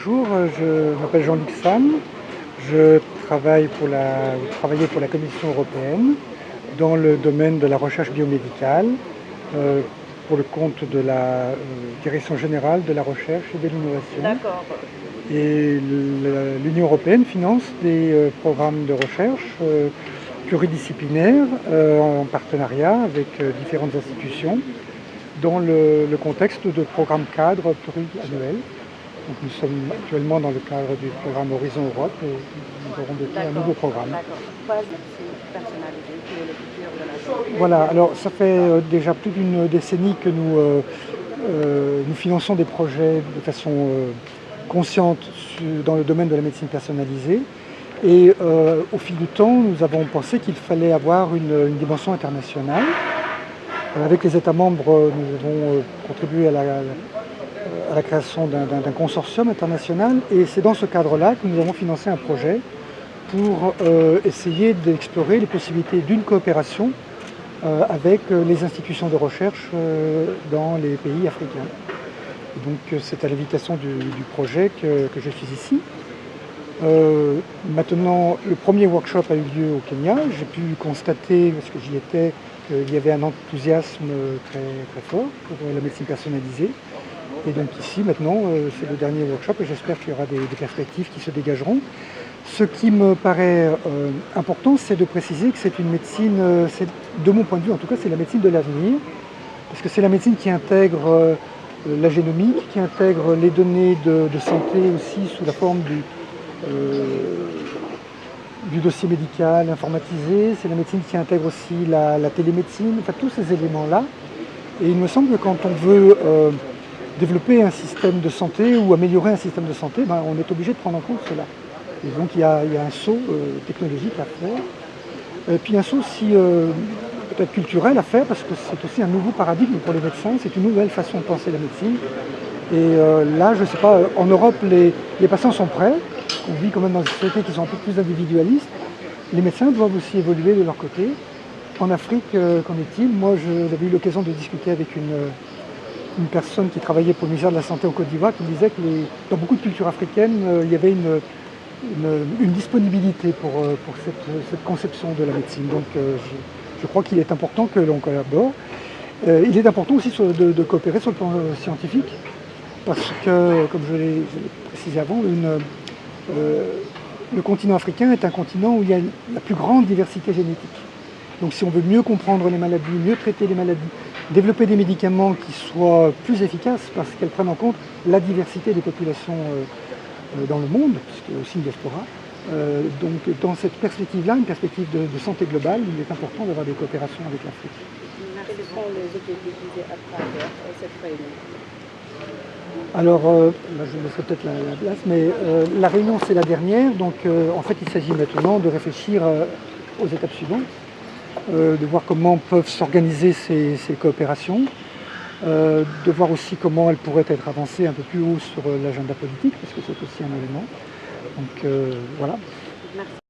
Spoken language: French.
bonjour, je m'appelle Jean-Luc Sam. Je travaillais pour la Commission européenne dans le domaine de la recherche biomédicale euh, pour le compte de la Direction générale de la recherche et de l'innovation. D'accord. Et l'Union européenne finance des programmes de recherche pluridisciplinaires en partenariat avec différentes institutions dans le contexte de programmes cadres pluriannuels. Donc nous sommes actuellement dans le cadre du programme Horizon Europe et nous aurons bientôt un nouveau programme. D'accord. Pourquoi c'est personnalisé? Quel est le futur de la santé? Voilà, alors ça fait déjà plus d'une décennie que nous finançons des projets de façon consciente dans le domaine de la médecine personnalisée. Et au fil du temps, nous avons pensé qu'il fallait avoir une dimension internationale. Avec les États membres, nous avons contribué à la création d'un consortium international et c'est dans ce cadre-là que nous avons financé un projet pour essayer d'explorer les possibilités d'une coopération avec les institutions de recherche dans les pays africains. Et donc c'est à l'invitation du projet que je suis ici. Maintenant, le premier workshop a eu lieu au Kenya. J'ai pu constater, parce que j'y étais, qu'il y avait un enthousiasme très, très fort pour la médecine personnalisée. Et donc ici, maintenant, c'est le dernier workshop et j'espère qu'il y aura des perspectives qui se dégageront. Ce qui me paraît important, c'est de préciser que c'est une médecine, de mon point de vue en tout cas, c'est la médecine de l'avenir, parce que c'est la médecine qui intègre la génomique, qui intègre les données de santé aussi sous la forme du dossier médical informatisé, c'est la médecine qui intègre aussi la télémédecine, enfin tous ces éléments-là. Et il me semble que quand on veut développer un système de santé ou améliorer un système de santé, on est obligé de prendre en compte cela. Et donc il y a un saut technologique à faire. Et puis un saut aussi peut-être culturel à faire parce que c'est aussi un nouveau paradigme pour les médecins, c'est une nouvelle façon de penser la médecine. Et là, je ne sais pas, en Europe, les patients sont prêts. On vit quand même dans des sociétés qui sont un peu plus individualistes. Les médecins doivent aussi évoluer de leur côté. En Afrique, qu'en est-il? Moi, j'avais eu l'occasion de discuter avec une personne qui travaillait pour le ministère de la Santé en Côte d'Ivoire qui me disait que dans beaucoup de cultures africaines, il y avait une disponibilité pour cette conception de la médecine. Donc je crois qu'il est important que l'on collabore. Il est important aussi de coopérer sur le plan scientifique parce que, comme je l'ai précisé avant, le continent africain est un continent où il y a la plus grande diversité génétique. Donc si on veut mieux comprendre les maladies, mieux traiter les maladies, développer des médicaments qui soient plus efficaces parce qu'elles prennent en compte la diversité des populations dans le monde, puisqu'il y a aussi une diaspora. Donc dans cette perspective-là, une perspective de santé globale, il est important d'avoir des coopérations avec l'Afrique. Quels sont les objectifs visés à travers cette réunion? Alors, je laisserai peut-être la place, mais la réunion c'est la dernière, donc en fait il s'agit maintenant de réfléchir aux étapes suivantes, de voir comment peuvent s'organiser ces coopérations, de voir aussi comment elles pourraient être avancées un peu plus haut sur l'agenda politique, parce que c'est aussi un élément. Donc voilà. Merci.